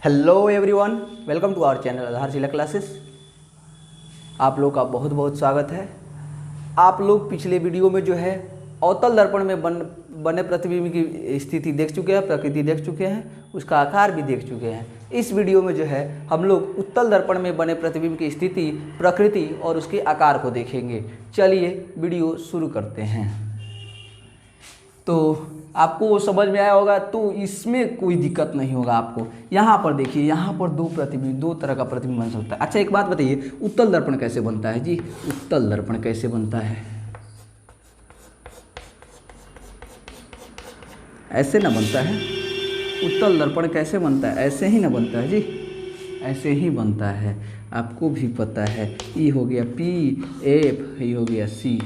Hello everyone, welcome to our channel Aadharshila classes. आप लोग का बहुत बहुत स्वागत है। आप लोग पिछले वीडियो में जो है अवतल दर्पण में बने प्रतिबिंब की स्थिति देख चुके हैं, प्रकृति देख चुके हैं, उसका आकार भी देख चुके हैं। इस वीडियो में जो है हम लोग उत्तल दर्पण में बने प्रतिबिंब की स्थिति, प्रकृति और उसके आकार को देखेंगे। चलिए वीडियो शुरू करते हैं। तो आपको समझ में आया होगा, तो इसमें कोई दिक्कत नहीं होगा आपको। यहाँ पर देखिए, यहाँ पर दो तरह का प्रतिबिंब बन सकता है। अच्छा, एक बात बताइए, उत्तल दर्पण कैसे बनता है जी? उत्तल दर्पण कैसे बनता है? ऐसे ना बनता है। उत्तल दर्पण कैसे बनता है? ऐसे ही ना बनता है जी, ऐसे ही बनता है। आपको भी पता है, ई हो गया पी, एफ, ये हो गया सी।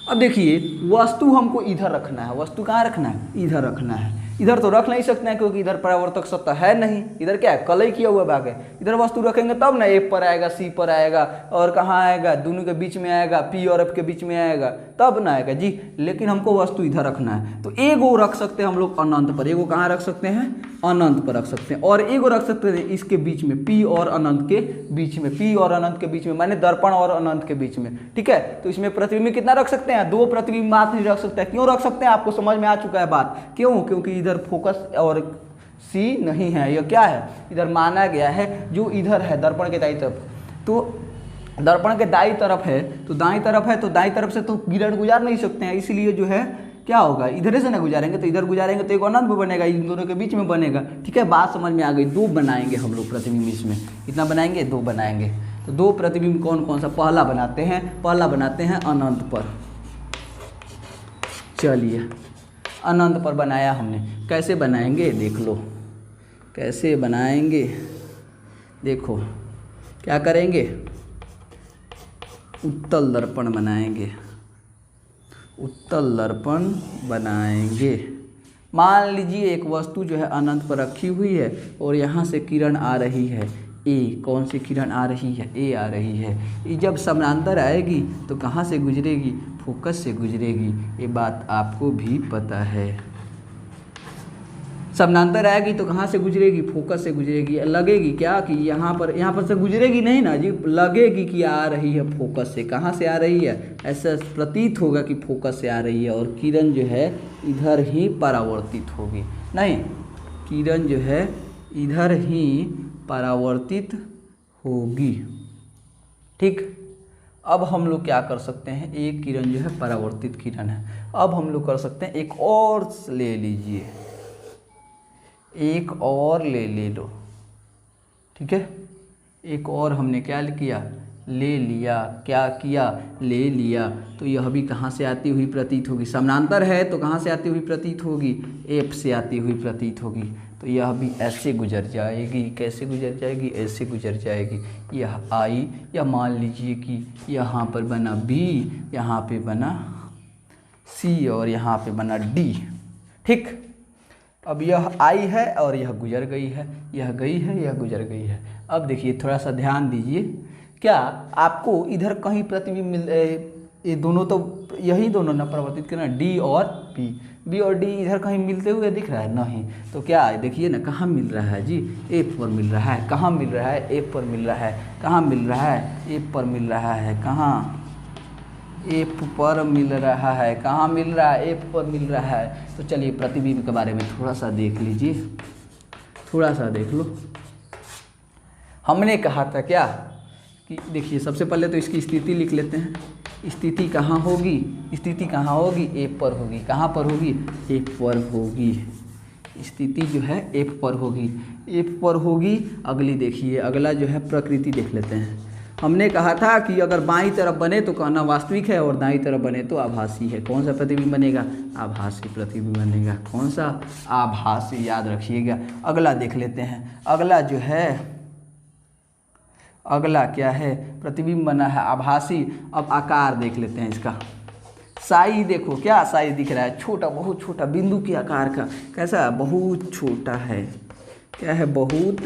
अब देखिए, वस्तु हमको इधर रखना है। वस्तु कहाँ रखना है? इधर रखना है। इधर तो रख नहीं सकते हैं क्योंकि इधर परावर्तक सत्ता है नहीं। इधर क्या है? कलई किया हुआ भाग है। इधर वस्तु रखेंगे तब ना एफ पर आएगा, सी पर आएगा, और कहाँ आएगा? दोनों के बीच में आएगा, पी और एफ के बीच में आएगा, तब ना आएगा जी। लेकिन हमको वस्तु इधर रखना है, तो एगो रख सकते हैं हम लोग अनंत पर। एगो कहाँ रख सकते हैं? अनंत पर रख सकते हैं। और एगो रख सकते हैं इसके बीच में, पी और अनंत के बीच में। पी और अनंत के बीच में माने दर्पण और अनंत के बीच में। ठीक है, तो इसमें प्रतिबिंब कितना रख सकते हैं? दो प्रतिबिंब मात्र ही रख सकते हैं। क्यों रख सकते हैं? आपको समझ में आ चुका है बात। क्यों? क्योंकि इधर फोकस और सी नहीं है। यह क्या है? इधर माना गया है जो इधर है दर्पण के दाईं तरफ। तो दर्पण के दाईं तरफ है, तो दाईं तरफ है, तो दाईं तरफ से तो किरण गुजार नहीं सकते हैं। इसलिए जो है क्या होगा, इधर से ना गुजारेंगे तो इधर गुजारेंगे तो एक अनंत भी बनेगा, इन दोनों के बीच में बनेगा। ठीक है, बात समझ में आ गई। दो बनाएंगे हम लोग प्रतिबिंब इसमें। कितना बनाएंगे? दो बनाएंगे। तो दो प्रतिबिंब कौन कौन सा? पहला बनाते हैं, पहला बनाते हैं अनंत पर। चलिए, अनंत पर बनाया हमने। कैसे बनाएंगे देख लो, कैसे बनाएंगे देखो। क्या करेंगे? उत्तल दर्पण बनाएंगे। उत्तल दर्पण बनाएंगे। मान लीजिए एक वस्तु जो है अनंत पर रखी हुई है और यहाँ से किरण आ रही है ए। कौन सी किरण आ रही है? ए आ रही है। ये जब समानांतर आएगी तो कहाँ से गुजरेगी? फोकस से गुजरेगी। ये बात आपको भी पता है। समानांतर आएगी तो कहाँ से गुजरेगी? फोकस से गुजरेगी। लगेगी क्या कि यहाँ पर से गुजरेगी नहीं ना जी, लगेगी कि आ रही है फोकस से। कहाँ से आ रही है? ऐसा प्रतीत होगा कि फोकस से आ रही है, और किरण जो है इधर ही परावर्तित होगी। नहीं, किरण जो है इधर ही परावर्तित होगी। ठीक, अब हम लोग क्या कर सकते हैं? एक किरण जो है परावर्तित किरण है। अब हम लोग कर सकते हैं, एक और ले लीजिए, एक और ले लो। ठीक है, एक और हमने क्या किया? ले लिया। क्या किया? ले लिया। तो यह भी कहाँ से आती हुई प्रतीत होगी? समानांतर है तो कहाँ से आती हुई प्रतीत होगी? एफ से आती हुई प्रतीत होगी। तो यह भी ऐसे गुजर जाएगी। कैसे गुजर जाएगी? ऐसे गुजर जाएगी। यह आई, या मान लीजिए कि यहाँ पर बना बी, यहाँ पे बना सी, और यहाँ पे बना डी। ठीक, अब यह आई है और यह गुजर गई है, यह गई है, यह गुजर गई है। अब देखिए, थोड़ा सा ध्यान दीजिए। क्या आपको इधर कहीं प्रतिबिंब मिल? ये दोनों तो यही दोनों ना परावर्तित करना, डी और पी। बी और डी इधर कहीं मिलते हुए दिख रहा है? नहीं। तो क्या देखिए ना, कहाँ मिल रहा है जी? एफ पर मिल रहा है। कहाँ मिल रहा है? एफ पर मिल रहा है। कहाँ मिल रहा है? एफ पर मिल रहा है। कहाँ? एफ पर मिल रहा है। कहाँ मिल रहा है? एफ पर मिल रहा है। तो चलिए प्रतिबिंब के बारे में थोड़ा सा देख लीजिए, थोड़ा सा देख लो। हमने कहा था क्या कि देखिए, सबसे पहले तो इसकी स्थिति लिख लेते हैं। स्थिति कहाँ होगी? स्थिति कहाँ होगी? एफ पर होगी। कहाँ पर होगी? एफ पर होगी। स्थिति जो है एफ पर होगी, एफ पर होगी। अगली देखिए, अगला जो है प्रकृति देख लेते हैं। हमने कहा था कि अगर बाईं तरफ बने तो कहना वास्तविक है, और दाईं तरफ बने तो आभासी है। कौन सा प्रतिबिंब बनेगा? आभासी प्रतिबिंब बनेगा। कौन सा? आभासी, याद रखिएगा। अगला देख लेते हैं। अगला जो है, अगला क्या है? प्रतिबिंब बना है आभासी। अब आकार देख लेते हैं इसका। साई देखो, क्या साई दिख रहा है? छोटा, बहुत छोटा, बिंदु के आकार का। कैसा? बहुत छोटा है। क्या है? बहुत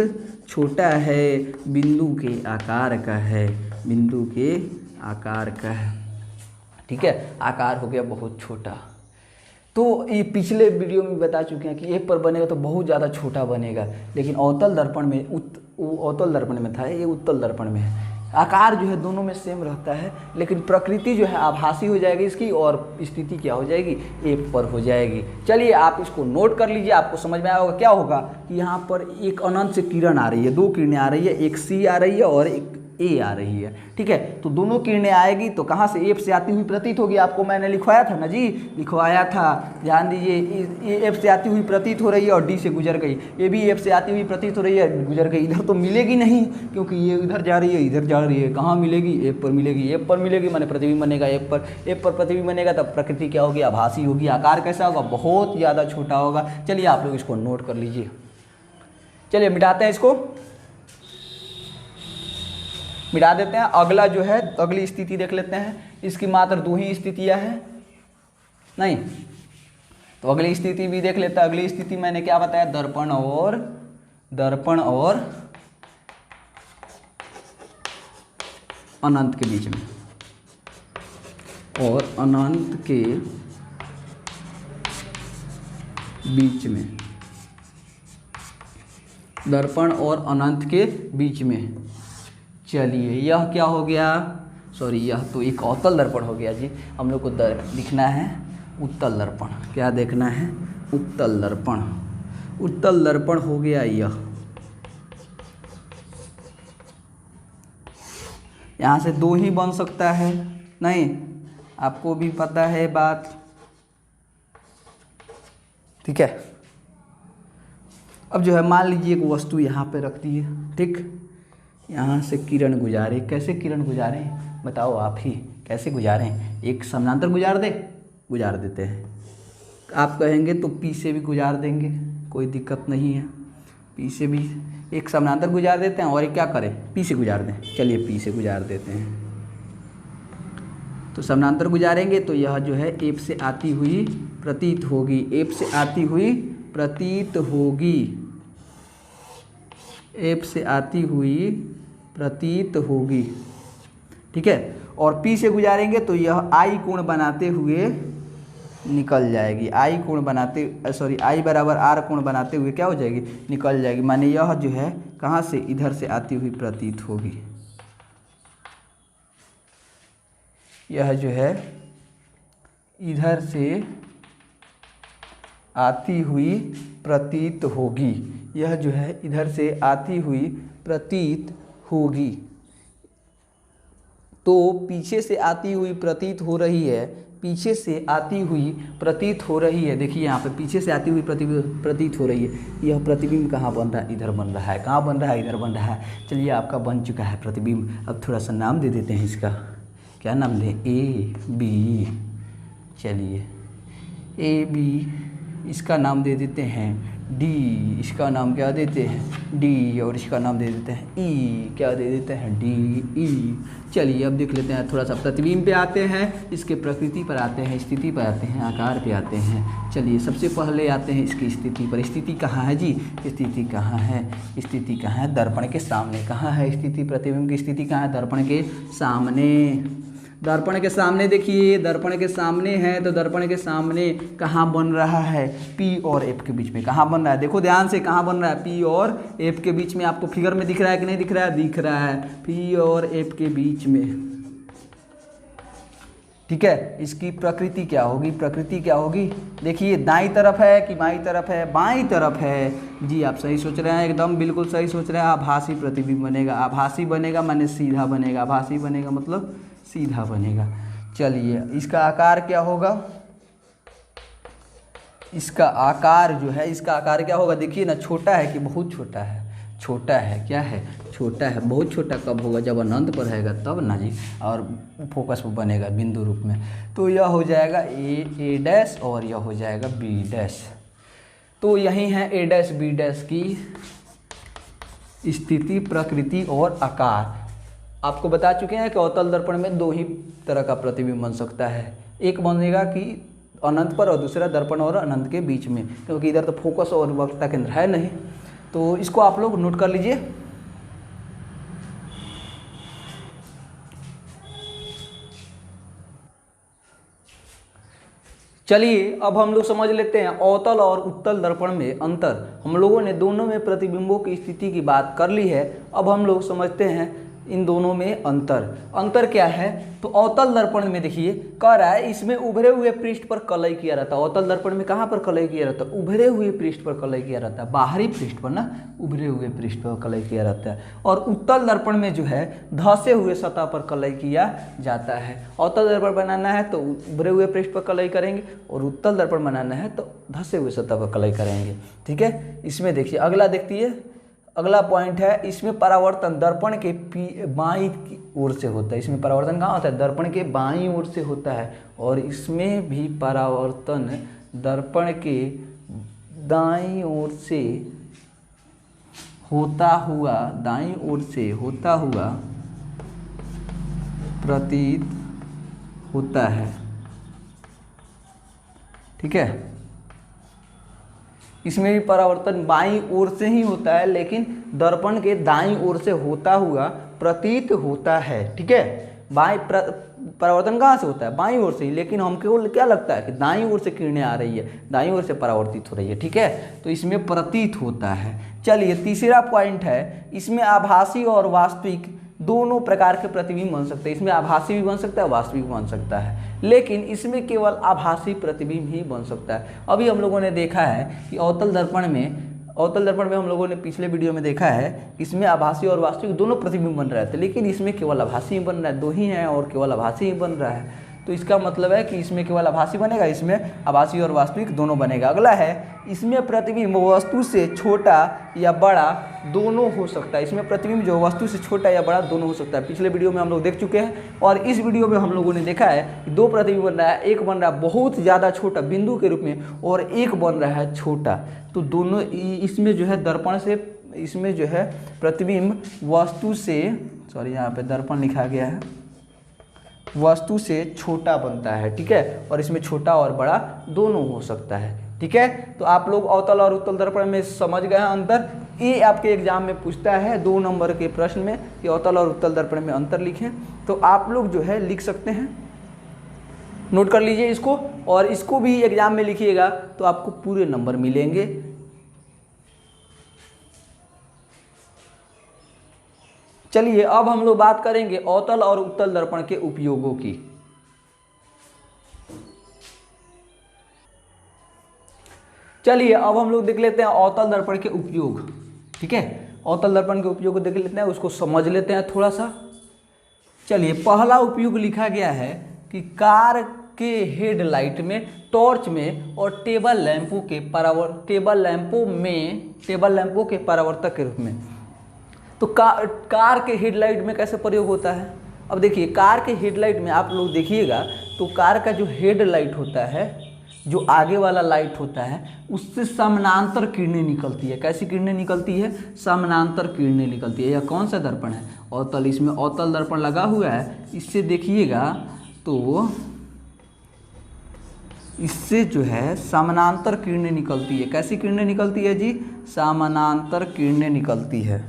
छोटा है, बिंदु के आकार का है। बिंदु के आकार का है। ठीक है, आकार हो गया बहुत छोटा। तो ये पिछले वीडियो में बता चुके हैं कि एक पर बनेगा तो बहुत ज़्यादा छोटा बनेगा, लेकिन अवतल दर्पण में अवतल दर्पण में था, ये उत्तल दर्पण में है। आकार जो है दोनों में सेम रहता है, लेकिन प्रकृति जो है आभासी हो जाएगी इसकी, और स्थिति क्या हो जाएगी, एक पर हो जाएगी। चलिए आप इसको नोट कर लीजिए, आपको समझ में आया होगा। क्या होगा कि यहाँ पर एक अनंत से किरण आ रही है, दो किरणें आ रही है, एक सी आ रही है और एक ए आ रही है, ठीक है। तो दोनों किरणें आएगी तो कहाँ से, एफ से आती हुई प्रतीत होगी। आपको मैंने लिखवाया था ना जी, लिखवाया था, ध्यान दीजिए। ये एफ से आती हुई प्रतीत हो रही है और डी से गुजर गई, ये भी एफ से आती हुई प्रतीत हो रही है, गुजर गई। इधर तो मिलेगी नहीं, क्योंकि ये इधर जा रही है, इधर जा रही है। कहाँ मिलेगी, एफ पर मिलेगी। एफ पर मिलेगी माने प्रतिबिंब बनेगा एफ पर, एफ पर प्रतिबिंब बनेगा तब प्रकृति क्या होगी, आभासी होगी। आकार कैसा होगा, बहुत ज़्यादा छोटा होगा। चलिए आप लोग इसको नोट कर लीजिए। चलिए मिटाते हैं इसको, मिटा देते हैं। अगला जो है, अगली स्थिति देख लेते हैं। इसकी मात्र दो ही स्थितियां हैं नहीं, तो अगली स्थिति भी देख लेते हैं। अगली स्थिति मैंने क्या बताया, दर्पण और अनंत के बीच में, और अनंत के बीच में, दर्पण और अनंत के बीच में। चलिए यह क्या हो गया, सॉरी यह तो एक अवतल दर्पण हो गया जी। हम लोग को दिखना है उत्तल दर्पण। क्या देखना है, उत्तल दर्पण। उत्तल दर्पण हो गया यह। यहाँ से दो ही बन सकता है नहीं, आपको भी पता है बात, ठीक है। अब जो है मान लीजिए एक वस्तु यहाँ पे रख दी है, ठीक। यहाँ से किरण गुजारे, कैसे किरण गुजारे बताओ आप ही, कैसे गुजारें। एक समानांतर गुजार देते हैं। आप कहेंगे तो पी से भी गुजार देंगे, कोई दिक्कत नहीं है। पी से भी एक समानांतर गुजार देते हैं, और एक क्या करें, पी से गुजार दें। चलिए पी से गुजार देते हैं। तो समानांतर गुजारेंगे तो यह जो है एफ से आती हुई प्रतीत होगी, एफ से आती हुई प्रतीत होगी, एफ से आती हुई प्रतीत होगी, ठीक है। और पी से गुजारेंगे तो यह आई कोण बनाते हुए निकल जाएगी। आई कोण बनाते, सॉरी आई बराबर आर कोण बनाते हुए क्या हो जाएगी, निकल जाएगी। माने यह जो है कहाँ से, इधर से आती हुई प्रतीत होगी। यह जो है इधर से आती हुई प्रतीत होगी, यह जो है इधर से आती हुई प्रतीत होगी। तो पीछे से आती हुई प्रतीत हो रही है, पीछे से आती हुई प्रतीत हो रही है। देखिए यहाँ पे पीछे से आती हुई प्रतीत हो रही है। यह प्रतिबिंब कहाँ बन रहा है, इधर बन रहा है। कहाँ बन रहा है, इधर बन रहा है। चलिए आपका बन चुका है प्रतिबिंब। अब थोड़ा सा नाम दे देते हैं इसका, क्या नाम दें, ए बी। चलिए ए बी, इसका नाम दे देते हैं डी, इसका नाम क्या देते हैं, डी, और इसका नाम दे देते हैं ई, क्या दे देते हैं, डी ई। चलिए अब देख लेते हैं, थोड़ा सा प्रतिबिंब पे आते हैं, इसके प्रकृति पर आते हैं, स्थिति पर आते हैं, आकार पे आते हैं। चलिए सबसे पहले आते हैं इसकी स्थिति पर। स्थिति कहाँ है जी, स्थिति कहाँ है, स्थिति कहाँ है, दर्पण के सामने। कहाँ है स्थिति, प्रतिबिंब की स्थिति कहाँ है, दर्पण के सामने। दर्पण के सामने देखिए, दर्पण के सामने है तो दर्पण के सामने कहाँ बन रहा है, पी और एफ के बीच में। कहाँ बन रहा है, देखो ध्यान से, कहाँ बन रहा है, पी और एफ के बीच में। आपको फिगर में दिख रहा है कि नहीं दिख रहा है, दिख रहा है, पी और एफ के बीच में, ठीक है। इसकी प्रकृति क्या होगी, प्रकृति क्या होगी, देखिए दाईं तरफ है कि बाईं तरफ है, बाईं तरफ है जी। आप सही सोच रहे हैं, एकदम बिल्कुल सही सोच रहे हैं। आभासी प्रतिबिंब बनेगा, आभासी बनेगा माने सीधा बनेगा, आभासी बनेगा मतलब सीधा बनेगा। चलिए इसका आकार क्या होगा, इसका आकार जो है, इसका आकार क्या होगा, देखिए ना, छोटा है कि बहुत छोटा है, छोटा है, क्या है, छोटा है। बहुत छोटा कब होगा, जब अनंत पर रहेगा तब ना जी, और फोकस पर बनेगा बिंदु रूप में। तो यह हो जाएगा ए डैश और यह हो जाएगा बी डैश। तो यही है ए डैश बी डैश की स्थिति, प्रकृति और आकार। आपको बता चुके हैं कि अवतल दर्पण में दो ही तरह का प्रतिबिंब बन सकता है। एक बनेगा कि अनंत पर, और दूसरा दर्पण और अनंत के बीच में, क्योंकि इधर तो फोकस और वक्रता केंद्र है नहीं। तो इसको आप लोग नोट कर लीजिए। चलिए अब हम लोग समझ लेते हैं अवतल और उत्तल दर्पण में अंतर। हम लोगों ने दोनों में प्रतिबिंबों की स्थिति की बात कर ली है, अब हम लोग समझते हैं इन दोनों में अंतर क्या है। तो अवतल दर्पण में देखिए कह रहा है इसमें उभरे हुए पृष्ठ पर कलई किया रहता है। अवतल दर्पण में कहाँ पर कलई किया रहता है? उभरे हुए पृष्ठ पर कलई किया रहता है, बाहरी पृष्ठ पर ना, उभरे हुए पृष्ठ पर कलई किया रहता है। और उत्तल दर्पण में जो है धंसे हुए सतह पर कलई किया जाता है। अवतल दर्पण बनाना है तो उभरे हुए पृष्ठ पर कलई करेंगे, और उत्तल दर्पण बनाना है तो धंसे हुए सतह पर कलई करेंगे। ठीक है, इसमें देखिए अगला देखिए, अगला पॉइंट है इसमें परावर्तन दर्पण के बाईं ओर से होता है। इसमें परावर्तन कहाँ होता है? दर्पण के बाईं ओर से होता है। और इसमें भी परावर्तन दर्पण के दाईं ओर से होता हुआ, दाईं ओर से होता हुआ प्रतीत होता है। ठीक है, इसमें भी परावर्तन बाईं ओर से ही होता है, लेकिन दर्पण के दाईं ओर से होता हुआ प्रतीत होता है। ठीक है, परावर्तन कहाँ से होता है? बाईं ओर से ही, लेकिन हमको क्या लगता है कि दाईं ओर से किरणें आ रही है, दाईं ओर से परावर्तित हो रही है। ठीक है, तो इसमें प्रतीत होता है। चलिए तीसरा पॉइंट है, इसमें आभासी और वास्तविक दोनों प्रकार के प्रतिबिंब बन सकते हैं। इसमें आभासी भी बन सकता है, वास्तविक भी बन सकता है, लेकिन इसमें केवल आभासी प्रतिबिंब ही बन सकता है। अभी हम लोगों ने देखा है कि अवतल दर्पण में हम लोगों ने पिछले वीडियो में देखा है इसमें आभासी और वास्तविक दोनों प्रतिबिंब बन रहे थे, लेकिन इसमें केवल आभासी ही बन रहा है, दो ही हैं और केवल आभासी ही बन रहा है। तो इसका मतलब है कि इसमें केवल आभासी बनेगा, इसमें आभासी और वास्तविक दोनों बनेगा। अगला है इसमें प्रतिबिंब वस्तु से छोटा या बड़ा दोनों हो सकता है। इसमें प्रतिबिंब जो वस्तु से छोटा या बड़ा दोनों हो सकता है, पिछले वीडियो में हम लोग देख चुके हैं। और इस वीडियो में हम लोगों ने देखा है कि दो प्रतिबिंब बन रहा है, एक बन रहा है बहुत ज़्यादा छोटा बिंदु के रूप में, और एक बन रहा है छोटा। तो दोनों इसमें जो है दर्पण से, इसमें जो है प्रतिबिंब वस्तु से, सॉरी यहाँ पे दर्पण लिखा गया है, वस्तु से छोटा बनता है। ठीक है, और इसमें छोटा और बड़ा दोनों हो सकता है। ठीक है, तो आप लोग अवतल और उत्तल दर्पण में समझ गए हैं अंतर। ये आपके एग्जाम में पूछता है 2 नंबर के प्रश्न में कि अवतल और उत्तल दर्पण में अंतर लिखें, तो आप लोग जो है लिख सकते हैं, नोट कर लीजिए इसको, और इसको भी एग्जाम में लिखिएगा तो आपको पूरे नंबर मिलेंगे। चलिए अब हम लोग बात करेंगे अवतल और उत्तल दर्पण के उपयोगों की। चलिए अब हम लोग देख लेते हैं अवतल दर्पण के उपयोग। ठीक है, अवतल दर्पण के उपयोग को देख लेते हैं, उसको समझ लेते हैं थोड़ा सा। चलिए पहला उपयोग लिखा गया है कि कार के हेडलाइट में, टॉर्च में और टेबल लैंपों के परावर्तक के रूप में। तो कार के हेडलाइट में कैसे प्रयोग होता है? अब देखिए कार के हेडलाइट में आप लोग देखिएगा तो कार का जो हेडलाइट होता है, जो आगे वाला लाइट होता है, उससे समानांतर किरणें निकलती है। कैसी किरणें निकलती है? समानांतर किरणें निकलती है। यह कौन सा दर्पण है? अवतल। इसमें अवतल दर्पण लगा हुआ है। इससे देखिएगा तो इससे जो है समानांतर किरणें निकलती है। कैसी किरणें निकलती है जी? समानांतर किरणें निकलती है।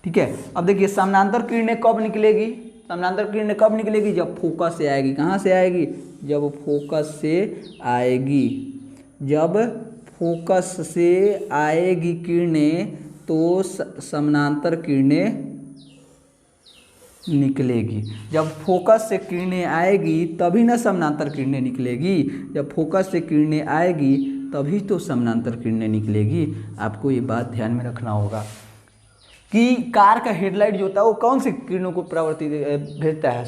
ठीक है, अब देखिए समानांतर किरणें कब निकलेगी? समानांतर किरणें कब निकलेगी? जब फोकस से आएगी। कहाँ से आएगी? जब फोकस से आएगी। जब फोकस से आएगी किरणें तो समानांतर किरणें निकलेगी। जब फोकस से किरणें आएगी तभी ना समानांतर किरणें निकलेगी। जब फोकस से किरणें आएगी तभी तो समानांतर किरणें निकलेगी। आपको ये बात ध्यान में रखना होगा कि कार का हेडलाइट जो होता है वो कौन सी किरणों को परावर्तित भेजता है?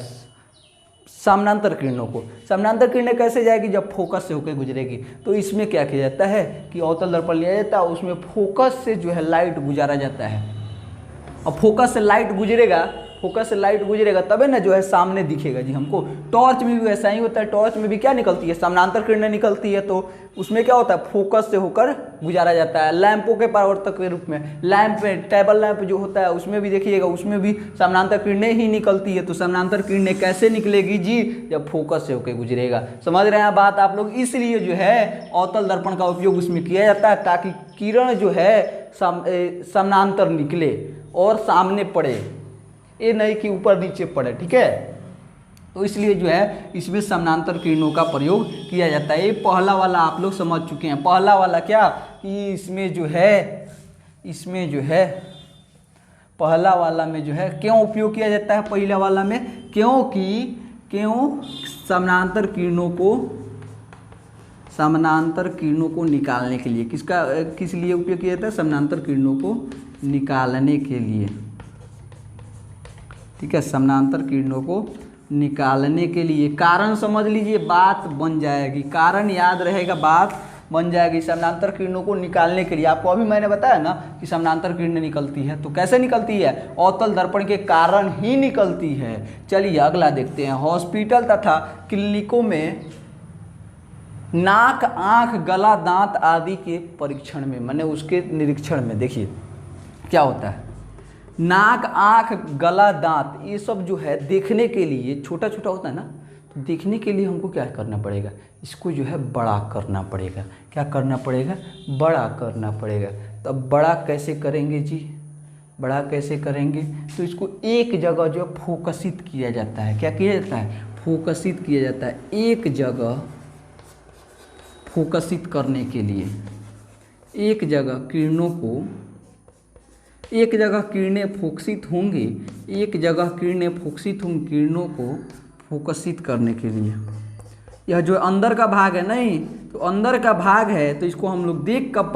समानांतर किरणों को। समानांतर किरणें कैसे जाएगी? जब फोकस से होकर गुजरेगी। तो इसमें क्या किया जाता है कि अवतल दर्पण लिया जाता है, उसमें फोकस से जो है लाइट गुजारा जाता है। और फोकस से लाइट गुजरेगा तबे ना जो है सामने दिखेगा जी हमको। टॉर्च में भी वैसा ही होता है। टॉर्च में भी क्या निकलती है? समानांतर किरणें निकलती है। तो उसमें क्या होता है? फोकस से होकर गुजारा जाता है। लैंपों के परावर्तक के रूप में, लैंप में, टेबल लैंप जो होता है उसमें भी देखिएगा, उसमें भी समानांतर किरणें ही निकलती है। तो समानांतर किरणें कैसे निकलेगी जी? जब फोकस से होकर गुजरेगा। समझ रहे हैं बात आप लोग? इसलिए जो है अवतल दर्पण का उपयोग उसमें किया जाता है ताकि किरण जो है समानांतर निकले और सामने पड़े, ये नहीं कि ऊपर नीचे पड़े। ठीक है, तो इसलिए जो है इसमें समानांतर किरणों का प्रयोग किया जाता है। ये पहला वाला आप लोग समझ चुके हैं। पहला वाला क्या कि इसमें जो है पहला वाला में जो है क्यों उपयोग किया जाता है पहला वाला में, क्यों समानांतर किरणों को निकालने के लिए किस लिए उपयोग किया जाता है, समानांतर किरणों को निकालने के लिए। ठीक है, समानांतर किरणों को निकालने के लिए कारण समझ लीजिए, बात बन जाएगी, कारण याद रहेगा, बात बन जाएगी। समानांतर किरणों को निकालने के लिए आपको अभी मैंने बताया ना कि समानांतर किरणें निकलती है, तो कैसे निकलती है, अवतल दर्पण के कारण ही निकलती है। चलिए अगला देखते हैं। हॉस्पिटल तथा क्लिनिकों में नाक, आँख, गला, दांत आदि के परीक्षण में, माने उसके निरीक्षण में देखिए क्या होता है। नाक, आँख, गला, दांत ये सब जो है देखने के लिए छोटा छोटा होता है ना, तो देखने के लिए हमको क्या करना पड़ेगा, इसको जो है बड़ा करना पड़ेगा। क्या करना पड़ेगा, बड़ा करना पड़ेगा। तो अब बड़ा कैसे करेंगे जी, बड़ा कैसे करेंगे, तो इसको एक जगह जो है फोकसित किया जाता है। क्या किया जाता है, फोकसित किया जाता है। एक जगह फोकसित करने के लिए एक जगह किरणें फोकसित होंगी, एक जगह किरणें फोकसित होंगी, किरणों को फोकसित करने के लिए। यह जो अंदर का भाग है, नहीं तो अंदर का भाग है, तो इसको हम लोग देख कब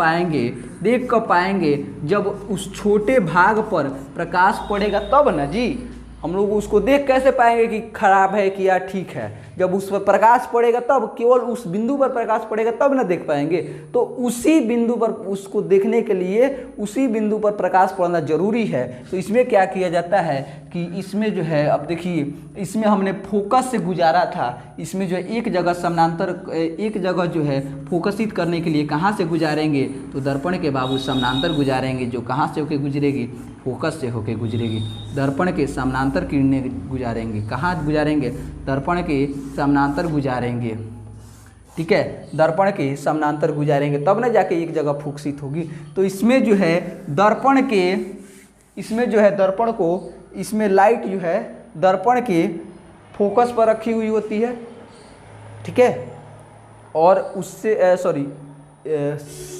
पाएंगे जब उस छोटे भाग पर प्रकाश पड़ेगा तब ना जी। हम लोग उसको देख कैसे पाएंगे कि खराब है कि या ठीक है, जब उस पर प्रकाश पड़ेगा तब, केवल उस बिंदु पर प्रकाश पड़ेगा तब ना देख पाएंगे। तो उसी बिंदु पर उसको देखने के लिए उसी बिंदु पर प्रकाश पड़ना जरूरी है। तो इसमें क्या किया जाता है कि इसमें जो है, अब देखिए इसमें हमने फोकस से गुजारा था, इसमें जो है एक जगह समानांतर, एक जगह जो है फोकसित करने के लिए कहाँ से गुजारेंगे, तो दर्पण के बाबू समानांतर गुजारेंगे, जो कहाँ से होके गुजरेगी, फोकस से होके गुजरेगी। दर्पण के समानांतर किरणें गुजारेंगे, कहाँ गुजारेंगे, दर्पण के समानांतर गुजारेंगे। ठीक है, दर्पण के समानांतर गुजारेंगे तब ना जाके एक जगह फोकसित होगी। तो इसमें जो है दर्पण को, इसमें लाइट जो है दर्पण के फोकस पर रखी हुई होती है। ठीक है, और उससे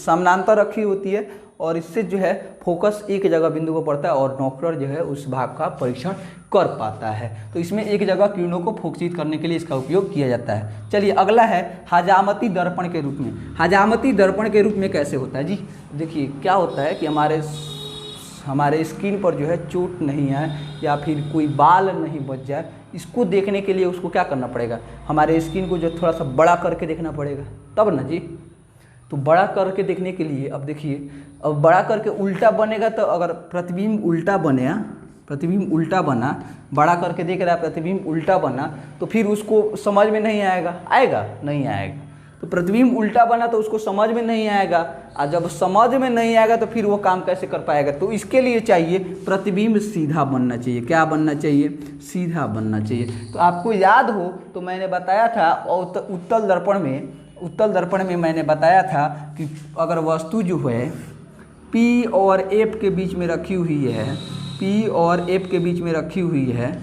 समानांतर रखी होती है, और इससे जो है फोकस एक जगह बिंदु पर पड़ता है और नौकरर जो है उस भाग का परीक्षण कर पाता है। तो इसमें एक जगह किरणों को फोकसित करने के लिए इसका उपयोग किया जाता है। चलिए अगला है हजामती दर्पण के रूप में। हजामती दर्पण के रूप में कैसे होता है जी, देखिए क्या होता है कि हमारे स्किन पर जो है चोट नहीं आए या फिर कोई बाल नहीं बच जाए, इसको देखने के लिए उसको क्या करना पड़ेगा, हमारे स्किन को जो थोड़ा सा बड़ा करके देखना पड़ेगा तब ना जी। तो बड़ा करके देखने के लिए अब देखिए, अब बड़ा करके उल्टा बनेगा, तो अगर प्रतिबिंब उल्टा बना, बड़ा करके देख रहा है प्रतिबिंब उल्टा बना, तो फिर उसको समझ में नहीं आएगा, नहीं आएगा। तो प्रतिबिंब उल्टा बना तो उसको समझ में नहीं आएगा, और जब समझ में नहीं आएगा तो फिर वो काम कैसे कर पाएगा। तो इसके लिए चाहिए प्रतिबिंब सीधा बनना चाहिए। क्या बनना चाहिए, सीधा बनना चाहिए। तो आपको याद हो तो मैंने बताया था उत्तल दर्पण में मैंने बताया था कि अगर वस्तु जो है P और F के बीच में रखी हुई है,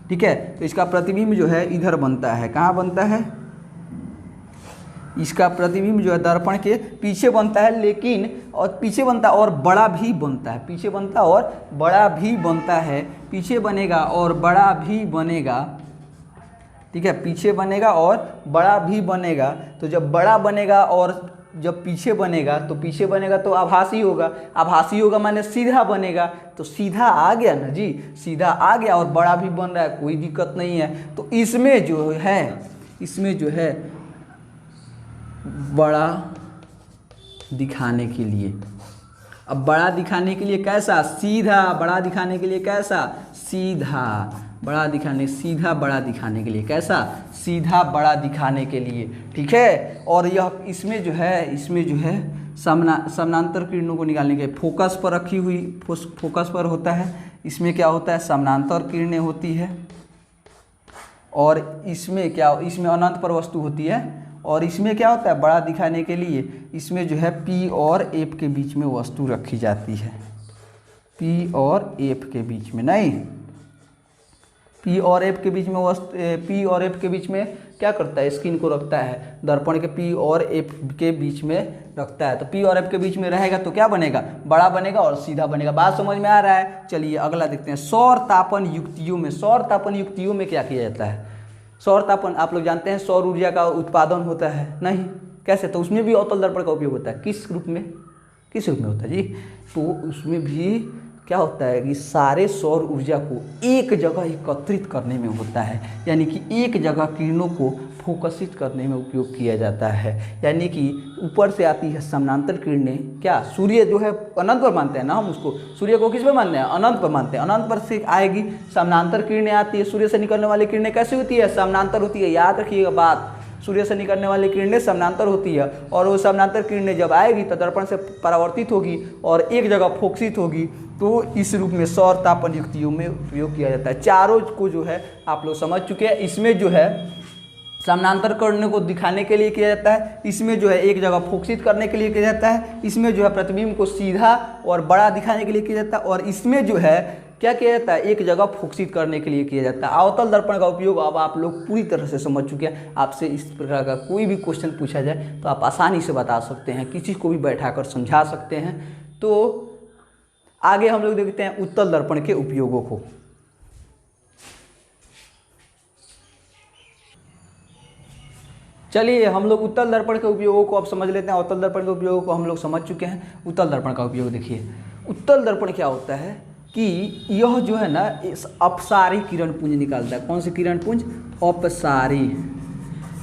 ठीक है, तो इसका प्रतिबिंब जो है इधर बनता है। कहाँ बनता है, इसका प्रतिबिंब जो है दर्पण के पीछे बनता है, लेकिन और पीछे बनता और बड़ा भी बनता है, पीछे बनेगा और बड़ा भी बनेगा। ठीक है, पीछे बनेगा और बड़ा भी बनेगा। तो जब बड़ा बनेगा और जब पीछे बनेगा तो आभासी होगा माने सीधा बनेगा। तो सीधा आ गया ना जी, सीधा आ गया और बड़ा भी बन रहा है, कोई दिक्कत नहीं है। तो इसमें जो है बड़ा दिखाने के लिए, अब बड़ा दिखाने के लिए कैसा, सीधा। बड़ा दिखाने के लिए कैसा, सीधा। बड़ा दिखाने, सीधा बड़ा दिखाने के लिए कैसा, सीधा बड़ा दिखाने के लिए। ठीक है, और यह इसमें जो है समानांतर किरणों को निकालने के फोकस पर रखी हुई, फोकस पर होता है। इसमें क्या होता है, समानांतर किरणें होती है, और इसमें अनंत पर वस्तु होती है। और इसमें क्या होता है, बड़ा दिखाने के लिए इसमें जो है P और F के बीच में वस्तु रखी जाती है। P और F के बीच में नहीं, पी और एफ के बीच में पी और एफ के बीच में क्या करता है, स्क्रीन को रखता है, दर्पण के पी और एफ के बीच में रखता है। तो पी और एफ के बीच में रहेगा तो क्या बनेगा, बड़ा बनेगा और सीधा बनेगा। बात समझ में आ रहा है। चलिए अगला देखते हैं। सौर तापन युक्तियों में, सौर तापन युक्तियों में क्या किया जाता है। सौर तापन आप लोग जानते हैं सौर ऊर्जा का उत्पादन होता है, नहीं कैसे, तो उसमें भी अवतल दर्पण का उपयोग होता है। किस रूप में, किस रूप में होता है जी, तो उसमें भी क्या होता है कि सारे सौर ऊर्जा को एक जगह एकत्रित करने में होता है, यानी कि एक जगह किरणों को फोकसित करने में उपयोग किया जाता है। यानी कि ऊपर से आती है समानांतर किरणें, क्या सूर्य जो है अनंत पर मानते हैं ना हम उसको, सूर्य को किस पर मानते हैं, अनंत पर मानते हैं। अनंत पर से आएगी, समानांतर किरणें आती है, सूर्य से निकलने वाली किरणें कैसी होती है, समानांतर होती है। याद रखिएगा बात, सूर्य से निकलने वाली किरणें समानांतर होती है, और वो समानांतर किरणें जब आएगी तो दर्पण से परावर्तित होगी और एक जगह फोकसित होगी। तो इस रूप में सौर तापन युक्तियों में उपयोग किया जाता है। चारों को जो है आप लोग समझ चुके हैं। इसमें जो है समानांतर किरणों को दिखाने के लिए किया जाता है, इसमें जो है एक जगह फोकसित करने के लिए किया जाता है, इसमें जो है प्रतिबिंब को सीधा और बड़ा दिखाने के लिए किया जाता है, और इसमें जो है क्या किया जाता है, एक जगह फोकसित करने के लिए किया जाता है। अवतल दर्पण का उपयोग अब आप लोग पूरी तरह से समझ चुके हैं। आपसे इस प्रकार का कोई भी क्वेश्चन पूछा जाए तो आप आसानी से बता सकते हैं, किसी को भी बैठाकर समझा सकते हैं। तो आगे हम लोग देखते हैं उत्तल दर्पण के उपयोगों को। चलिए हम लोग उत्तल दर्पण के उपयोगों को अब समझ लेते हैं। अवतल दर्पण के उपयोगों को हम लोग समझ चुके हैं। उत्तल दर्पण का उपयोग देखिए, उत्तल दर्पण क्या होता है कि यह जो है ना इस अपसारी किरण पुंज निकालता है। कौन सी किरण पुंज, अपसारी।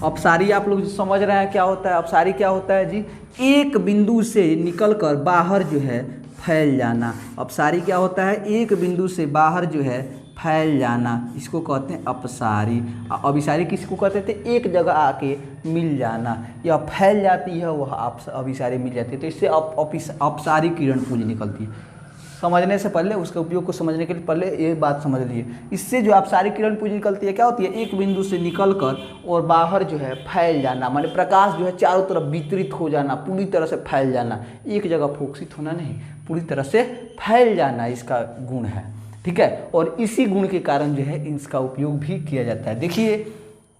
अपसारी आप लोग समझ रहे हैं क्या होता है। अपसारी क्या होता है जी, एक बिंदु से निकलकर बाहर जो है फैल जाना। अपसारी क्या होता है, एक बिंदु से बाहर जो है फैल जाना, इसको कहते हैं अपसारी। अभिसारी किसको कहते थे, एक जगह आके मिल जाना, या फैल जाती है वह अभिसारी मिल जाती है, तो इससे अपसारी किरण पुंज निकलती है। समझने से पहले, उसके उपयोग को समझने के लिए पहले ये बात समझ लीजिए। इससे जो अपसारी किरण पुंज निकलती है क्या होती है, एक बिंदु से निकलकर और बाहर जो है फैल जाना, माने प्रकाश जो है चारों तरफ वितरित हो जाना, पूरी तरह से फैल जाना, एक जगह फोकसित होना नहीं, पूरी तरह से फैल जाना इसका गुण है, ठीक है। और इसी गुण के कारण जो है इसका उपयोग भी किया जाता है। देखिए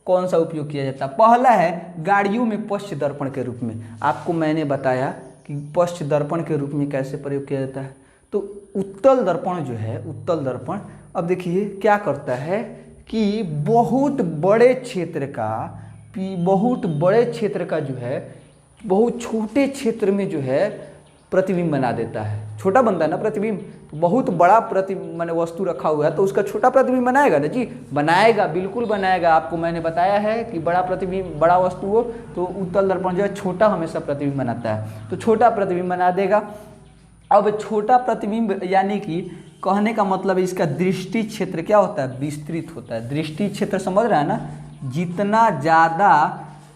कौन सा उपयोग किया जाता है। पहला है गाड़ियों में पश्च दर्पण के रूप में। आपको मैंने बताया कि पश्च दर्पण के रूप में कैसे प्रयोग किया जाता है। तो उत्तल दर्पण जो है, उत्तल दर्पण अब देखिए क्या करता है कि बहुत बड़े क्षेत्र का जो है बहुत छोटे क्षेत्र में जो है प्रतिबिंब बना देता है। छोटा बनता है ना प्रतिबिंब, तो बहुत बड़ा माने वस्तु रखा हुआ है तो उसका छोटा प्रतिबिंब बनाएगा ना जी, बनाएगा, बिल्कुल बनाएगा। आपको मैंने बताया है कि बड़ा प्रतिबिंब, बड़ा वस्तु हो तो उत्तल दर्पण जो है छोटा हमेशा प्रतिबिंब बनाता है, तो छोटा प्रतिबिंब बना देगा। अब छोटा प्रतिबिंब यानी कि कहने का मतलब इसका दृष्टि क्षेत्र क्या होता है, विस्तृत होता है। दृष्टि क्षेत्र समझ रहा है ना, जितना ज़्यादा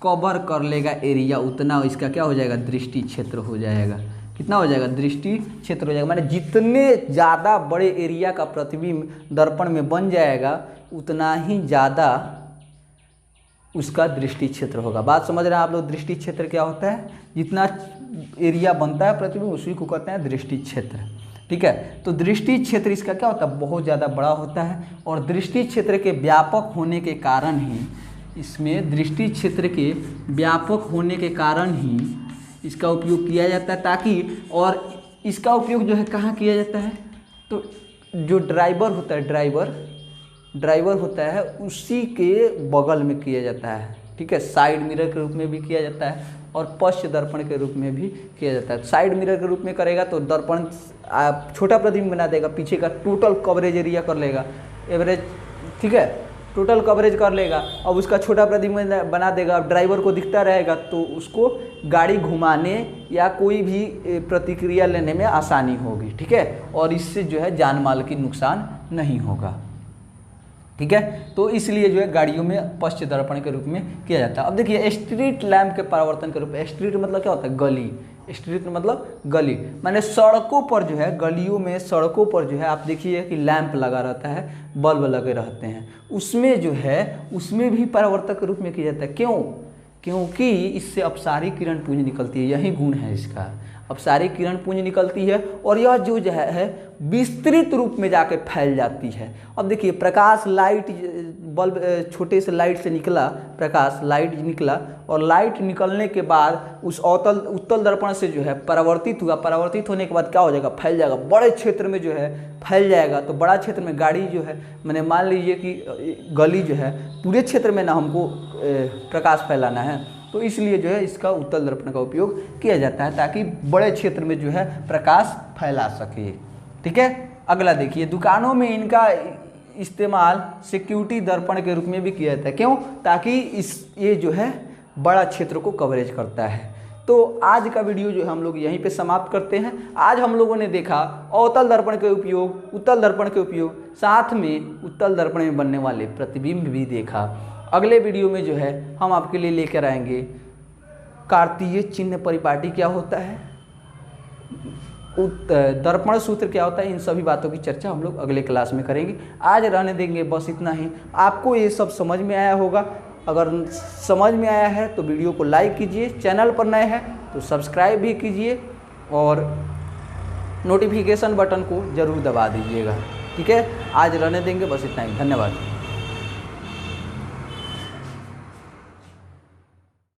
कवर कर लेगा एरिया उतना इसका क्या हो जाएगा, दृष्टि क्षेत्र हो जाएगा। कितना हो जाएगा, दृष्टि क्षेत्र हो जाएगा, माने जितने ज़्यादा बड़े एरिया का प्रतिबिंब दर्पण में बन जाएगा उतना ही ज़्यादा उसका दृष्टि क्षेत्र होगा। बात समझ रहे हैं आप लोग। दृष्टि क्षेत्र क्या होता है, जितना एरिया बनता है प्रतिबिंब उसी को कहते हैं दृष्टि क्षेत्र, ठीक है। तो दृष्टि क्षेत्र इसका क्या होता है, बहुत ज़्यादा बड़ा होता है। और दृष्टि क्षेत्र के व्यापक होने के कारण ही इसमें, दृष्टि क्षेत्र के व्यापक होने के कारण ही इसका उपयोग किया जाता है, ताकि, और इसका उपयोग जो है कहाँ किया जाता है, तो जो ड्राइवर होता है, ड्राइवर होता है उसी के बगल में किया जाता है, ठीक है। साइड मिरर के रूप में भी किया जाता है और पश्च दर्पण के रूप में भी किया जाता है। साइड मिरर के रूप में करेगा तो दर्पण छोटा प्रतिबिंब बना देगा, पीछे का टोटल कवरेज एरिया कर लेगा, एवरेज, ठीक है, टोटल कवरेज कर लेगा। अब उसका छोटा प्रतिबिंब बना देगा, ड्राइवर को दिखता रहेगा तो उसको गाड़ी घुमाने या कोई भी प्रतिक्रिया लेने में आसानी होगी, ठीक है। और इससे जो है जान माल की नुकसान नहीं होगा, ठीक है। तो इसलिए जो है गाड़ियों में पश्च दर्पण के रूप में किया जाता है। अब देखिए स्ट्रीट लैंप के परावर्तन के रूप में, स्ट्रीट मतलब क्या होता है, गली, स्ट्रीट मतलब गली, माने सड़कों पर जो है, गलियों में, सड़कों पर जो है आप देखिए कि लैंप लगा रहता है, बल्ब लगे रहते हैं, उसमें जो है उसमें भी परावर्तक के रूप में किया जाता है। क्यों, क्योंकि इससे अपसारी किरण पुंज निकलती है, यही गुण है इसका। अब सारी किरण पुंज निकलती है और यह जो है विस्तृत रूप में जाके फैल जाती है। अब देखिए प्रकाश लाइट बल्ब छोटे से लाइट से निकला, प्रकाश लाइट निकला और लाइट निकलने के बाद उस उत्तल दर्पण से जो है परावर्तित हुआ, परावर्तित होने के बाद क्या हो जाएगा, फैल जाएगा, बड़े क्षेत्र में जो है फैल जाएगा। तो बड़ा क्षेत्र में गाड़ी जो है, मैंने मान लीजिए कि गली जो है पूरे क्षेत्र में ना हमको प्रकाश फैलाना है, तो इसलिए जो है इसका उत्तल दर्पण का उपयोग किया जाता है ताकि बड़े क्षेत्र में जो है प्रकाश फैला सके। ठीक है, अगला देखिए, दुकानों में इनका इस्तेमाल सिक्योरिटी दर्पण के रूप में भी किया जाता है। क्यों? ताकि ये जो है बड़ा क्षेत्र को कवरेज करता है। तो आज का वीडियो जो है हम लोग यहीं पे समाप्त करते हैं। आज हम लोगों ने देखा अवतल दर्पण के उपयोग, उत्तल दर्पण के उपयोग, साथ में उत्तल दर्पण में बनने वाले प्रतिबिंब भी देखा। अगले वीडियो में जो है हम आपके लिए लेकर आएंगे कार्तीय चिन्ह परिपाटी क्या होता है, दर्पण सूत्र क्या होता है, इन सभी बातों की चर्चा हम लोग अगले क्लास में करेंगे। आज रहने देंगे बस इतना ही। आपको ये सब समझ में आया होगा। अगर समझ में आया है तो वीडियो को लाइक कीजिए, चैनल पर नए हैं तो सब्सक्राइब भी कीजिए और नोटिफिकेशन बटन को ज़रूर दबा दीजिएगा। ठीक है, आज रहने देंगे बस इतना ही। धन्यवाद।